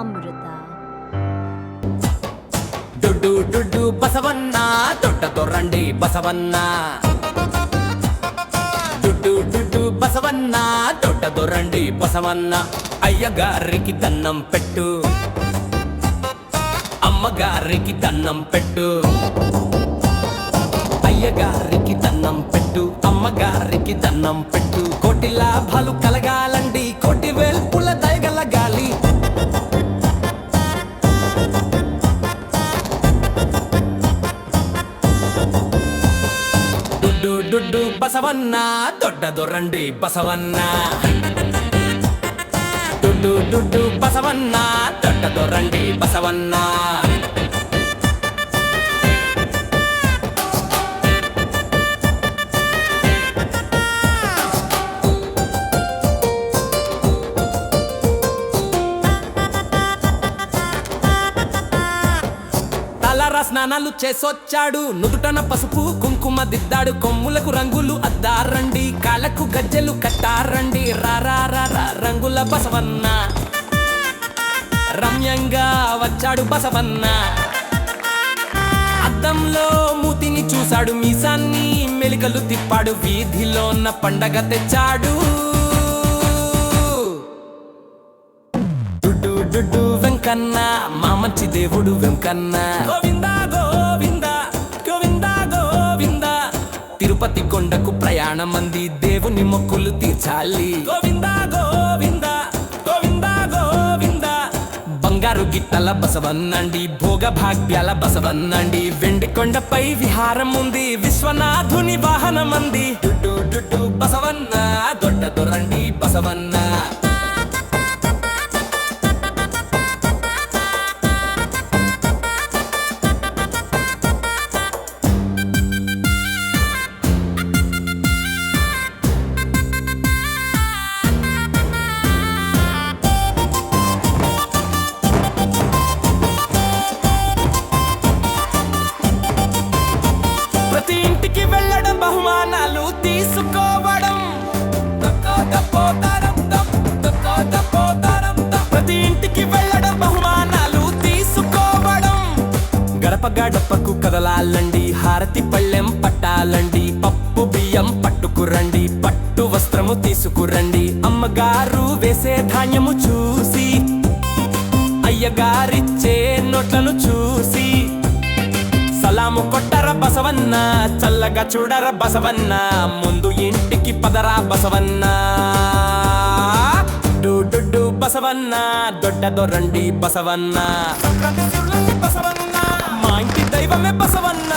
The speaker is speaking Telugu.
ಅಮೃತ. ದುಡ್ಡು ದುಡ್ಡು ಬಸವಣ್ಣ ದೊಡ್ಡದು ರಂಡಿ ಬಸವಣ್ಣ. ದುಡ್ಡು ದುಡ್ಡು బసవన్న దొడ్డదో రండి బసవన్న. అయ్యగారికి దన్నం పెట్టు, అమ్మగారికి దన్నం పెట్టు. అయ్యగారికి దన్నం పెట్టు, అమ్మగారికి దన్నం పెట్టు. కోటి లాభాలు కలగాలండి, కోటి వేల్పుల దయగలగాలి. దుడ్డు దుడ్డు బసవన్న దొడ్డదో రండి బసవన్న. దుడ్డు దుడ్డు బసవన్న దొడ్డదో రండి బసవన్న. తలరా స్నానాలు చేసొచ్చాడు, నుదుటన పసుపు కుంకుమ దిద్దాడు. కొమ్ములకు రంగులు అద్దారండి, కాళ్ళకు గజ్జెలు కట్టారండి. రారా రంగుల బసవన్న, రమ్యంగా వచ్చాడు బసవన్న. అద్దంలో మూతిని చూశాడు, మీసాన్ని మెలికలు తిప్పాడు. వీధిలో ఉన్న పండగ తెచ్చాడు. దుడ్డు దుడ్డు వెంకన్న, మా మంచి దేవుడు వెంకన్న. గోవింద గోవింద గోవింద గోవింద, తిరుపతి కొండకు ప్రయాణం అంది, దేవుని మొక్కులు తీర్చాలి. గోవింద గోవింద గోవింద గోవింద, బంగారు గిట్టల బసవన్నండి, భోగ భాగ్యాల బసవన్నండి. వెండి కొండపై విహారం ఉంది, విశ్వనాథుని వాహనం అంది. దుడ్డు దుడ్డు బసవన్న దొడ్డదో రండి బసవన్న. ప్రతి ఇంటికి వెళ్ళడం, బహుమానాలు తీసుకోవడం. ప్రతి ఇంటికి వెళ్ళడం, బహుమానాలు తీసుకోవడం. గడప గడపకు కదలాలండి, హారతి పళ్ళెం పట్టాలండి. పప్పు బియ్యం పట్టుకురండి, పట్టు వస్త్రము తీసుకురండి. అమ్మగారు వేసే ధాన్యము చూసి, అయ్యగారిచ్చే నోట్లను చూసి, సలాము కొట్టర బసవన్న, చల్లగా చూడర బసవన్న. ముందు ఇంటికి పదరా బసవన్న. డుడ్డు బసవన్న దొడ్డదో రండి బసవన్న. మా ఇంటి దైవమే బసవన్న.